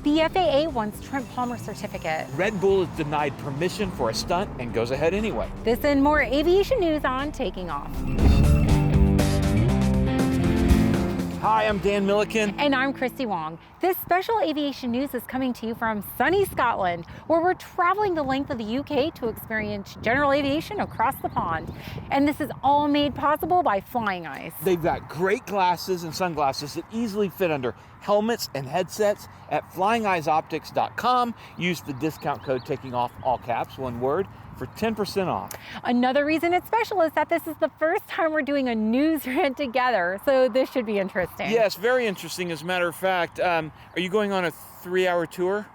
The FAA wants Trent Palmer's certificate. Red Bull is denied permission for a stunt and goes ahead anyway. This and more aviation news on Taking Off. Hi, I'm Dan Milliken. And I'm Christy Wong. This special aviation news is coming to you from sunny Scotland, where we're traveling the length of the UK to experience general aviation across the pond. And this is all made possible by Flying Ice. They've got great glasses and sunglasses that easily fit under helmets and headsets at flyingeyeoptics.com. Use the discount code TakingOff, all caps, one word, for 10% off. Another reason it's special is that this is the first time we're doing a news rant together, so this should be interesting. Yes, very interesting. As a matter of fact, are you going on a 3-hour tour,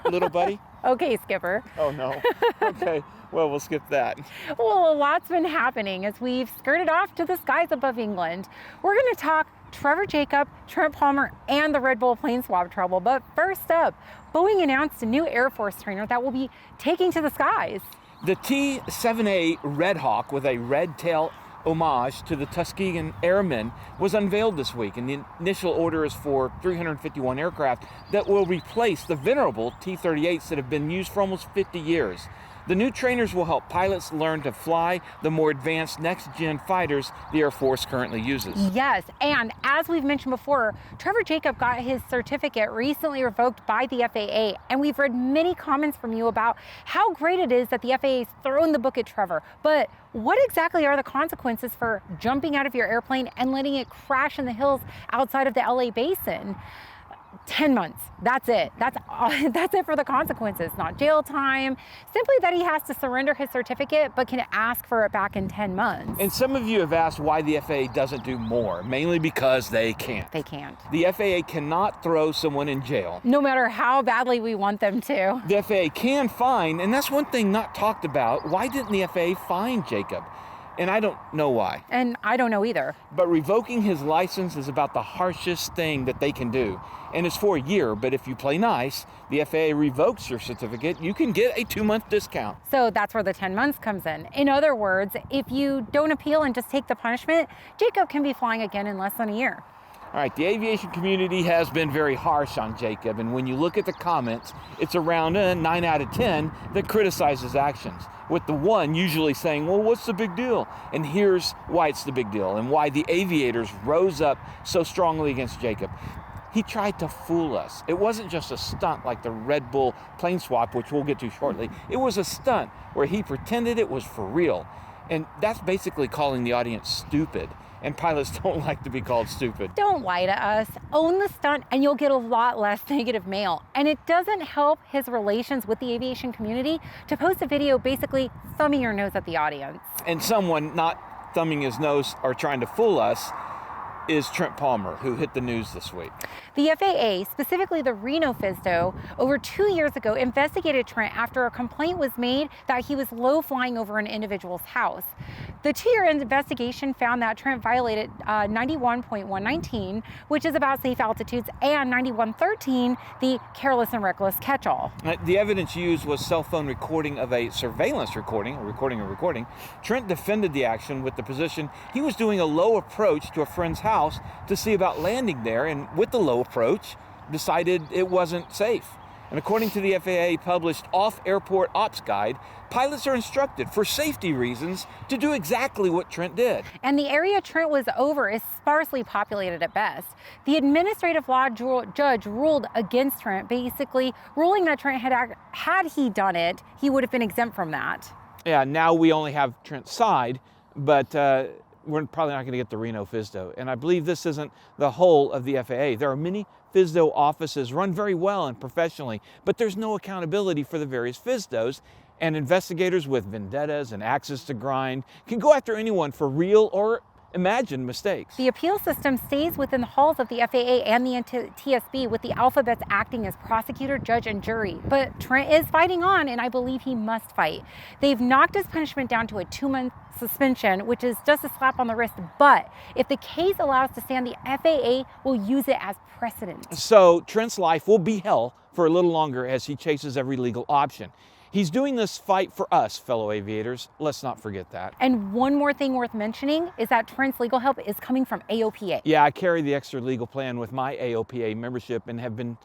little buddy? Okay, Skipper. Oh, no. Okay, well, we'll skip that. Well, a lot's been happening as we've skirted off to the skies above England. We're going to talk Trevor Jacob, Trent Palmer, and the Red Bull plane swap trouble. But first up, Boeing announced a new Air Force trainer that will be taking to the skies. The T-7A Red Hawk, with a red tail homage to the Tuskegon Airmen, was unveiled this week, and the initial order is for 351 aircraft that will replace the venerable T-38s that have been used for almost 50 years. The new trainers will help pilots learn to fly the more advanced next-gen fighters the Air Force currently uses. Yes, and as we've mentioned before, Trevor Jacob got his certificate recently revoked by the FAA, and we've read many comments from you about how great it is that the FAA has thrown the book at Trevor. But what exactly are the consequences for jumping out of your airplane and letting it crash in the hills outside of the LA basin? 10 months. That's it. That's it for the consequences. Not jail time, simply that he has to surrender his certificate but can ask for it back in 10 months. And some of you have asked why the FAA doesn't do more, mainly because they can't. They can't. The FAA cannot throw someone in jail. No matter how badly we want them to. The FAA can fine, and that's one thing not talked about. Why didn't the FAA fine Jacob? And I don't know why. And I don't know either. But revoking his license is about the harshest thing that they can do. And it's for a year, but if you play nice, the FAA revokes your certificate, you can get a 2-month discount. So that's where the 10 months comes in. In other words, if you don't appeal and just take the punishment, Jacob can be flying again in less than a year. All right, the aviation community has been very harsh on Jacob, and when you look at the comments, it's around 9 out of 10 that criticize his actions, with the one usually saying, well, what's the big deal? And here's why it's the big deal, and why the aviators rose up so strongly against Jacob. He tried to fool us. It wasn't just a stunt like the Red Bull plane swap, which we'll get to shortly. It was a stunt where he pretended it was for real. And that's basically calling the audience stupid. And pilots don't like to be called stupid. Don't lie to us. Own the stunt and you'll get a lot less negative mail. And it doesn't help his relations with the aviation community to post a video basically thumbing your nose at the audience. And someone not thumbing his nose or trying to fool us is Trent Palmer, who hit the news this week. The FAA, specifically the Reno FSDO, over 2 years ago investigated Trent after a complaint was made that he was low flying over an individual's house. The 2-year investigation found that Trent violated 91.119, which is about safe altitudes, and 9113, the careless and reckless catch-all. The evidence used was cell phone recording of a surveillance recording. Trent defended the action with the position he was doing a low approach to a friend's house to see about landing there, and with the low approach, decided it wasn't safe. And according to the FAA published Off-Airport Ops Guide, pilots are instructed for safety reasons to do exactly what Trent did. And the area Trent was over is sparsely populated at best. The administrative law judge ruled against Trent, basically ruling that Trent had he done it, he would have been exempt from that. Yeah, now we only have Trent's side, but we're probably not going to get the Reno FSDO. And I believe this isn't the whole of the FAA. There are many FSDO offices run very well and professionally, but there's no accountability for the various FSDOs, and investigators with vendettas and axes to grind can go after anyone for real or imagined mistakes. The appeal system stays within the halls of the FAA and the TSB, with the alphabets acting as prosecutor, judge, and jury. But Trent is fighting on, and I believe he must fight. They've knocked his punishment down to a 2-month suspension, which is just a slap on the wrist. But if the case allows to stand, the FAA will use it as precedent. So Trent's life will be hell for a little longer as he chases every legal option. He's doing this fight for us, fellow aviators. Let's not forget that. And one more thing worth mentioning is that Trent's legal help is coming from AOPA. Yeah, I carry the extra legal plan with my AOPA membership and have been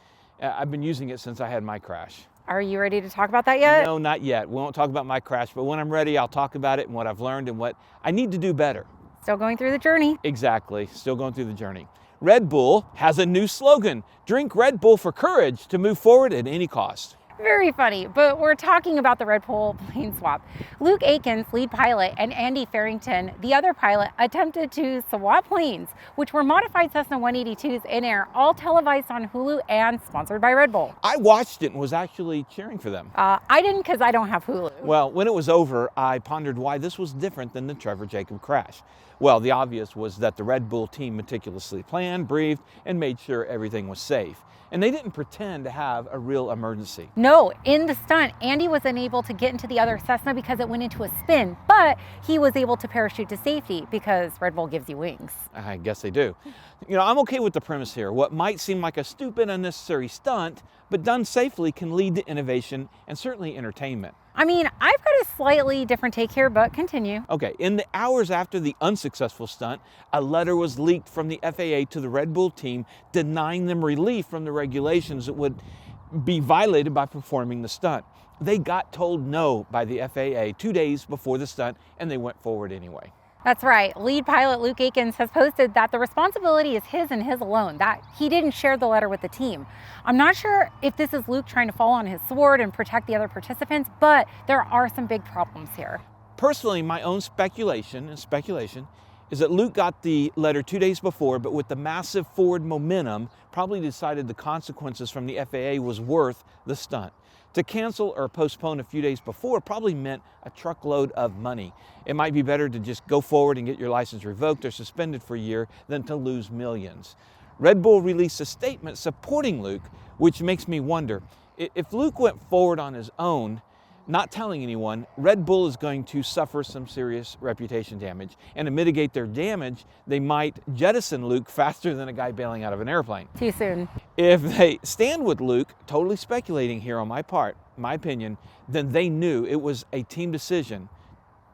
I've been using it since I had my crash. Are you ready to talk about that yet? No, not yet. We won't talk about my crash, but when I'm ready, I'll talk about it and what I've learned and what I need to do better. Still going through the journey. Exactly, still going through the journey. Red Bull has a new slogan: drink Red Bull for courage to move forward at any cost. Very funny, but we're talking about the Red Bull plane swap. Luke Aikens, lead pilot, and Andy Farrington, the other pilot, attempted to swap planes, which were modified Cessna 182s in air, all televised on Hulu and sponsored by Red Bull. I watched it and was actually cheering for them. I didn't, because I don't have Hulu. Well, when it was over, I pondered why this was different than the Trevor Jacob crash. Well, the obvious was that the Red Bull team meticulously planned, briefed, and made sure everything was safe. And they didn't pretend to have a real emergency. No, in the stunt, Andy was unable to get into the other Cessna because it went into a spin, but he was able to parachute to safety because Red Bull gives you wings. I guess they do. You know, I'm okay with the premise here. What might seem like a stupid, unnecessary stunt, but done safely, can lead to innovation and certainly entertainment. I mean, I've got a slightly different take here, but continue. Okay, in the hours after the unsuccessful stunt, a letter was leaked from the FAA to the Red Bull team denying them relief from the regulations that would be violated by performing the stunt. They got told no by the FAA 2 days before the stunt, and they went forward anyway. That's right. Lead pilot Luke Aikens has posted that the responsibility is his and his alone, that he didn't share the letter with the team. I'm not sure if this is Luke trying to fall on his sword and protect the other participants, but there are some big problems here. Personally, my own speculation is that Luke got the letter 2 days before, but with the massive forward momentum, probably decided the consequences from the FAA was worth the stunt. To cancel or postpone a few days before probably meant a truckload of money. It might be better to just go forward and get your license revoked or suspended for a year than to lose millions. Red Bull released a statement supporting Luke, which makes me wonder, if Luke went forward on his own, not telling anyone, Red Bull is going to suffer some serious reputation damage. And to mitigate their damage, they might jettison Luke faster than a guy bailing out of an airplane. Too soon. If they stand with Luke, totally speculating here on my part, my opinion, then they knew it was a team decision.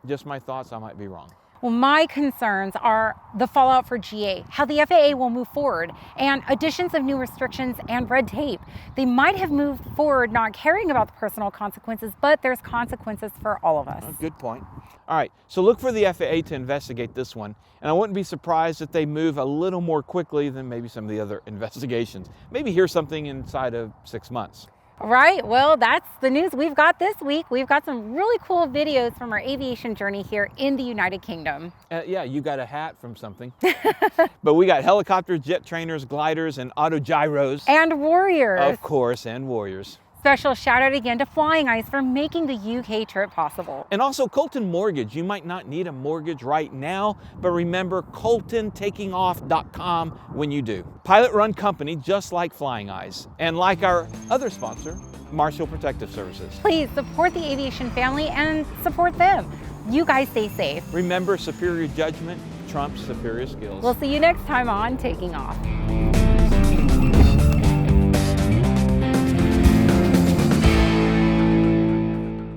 Just my thoughts, I might be wrong. Well, my concerns are the fallout for GA, how the FAA will move forward, and additions of new restrictions and red tape. They might have moved forward not caring about the personal consequences, but there's consequences for all of us. Good point. All right, so look for the FAA to investigate this one, and I wouldn't be surprised if they move a little more quickly than maybe some of the other investigations. Maybe hear something inside of 6 months. Right, well, that's the news we've got this week. We've got some really cool videos from our aviation journey here in the United Kingdom. Yeah, you got a hat from something. But we got helicopters, jet trainers, gliders, and autogyros. And warriors. Of course, and warriors. Special shout out again to Flying Ice for making the UK trip possible. And also Colton Mortgage. You might not need a mortgage right now, but remember ColtonTakingOff.com when you do. Pilot-run company just like Flying Eyes. And like our other sponsor, Marshall Protective Services. Please support the aviation family and support them. You guys stay safe. Remember, superior judgment trumps superior skills. We'll see you next time on Taking Off.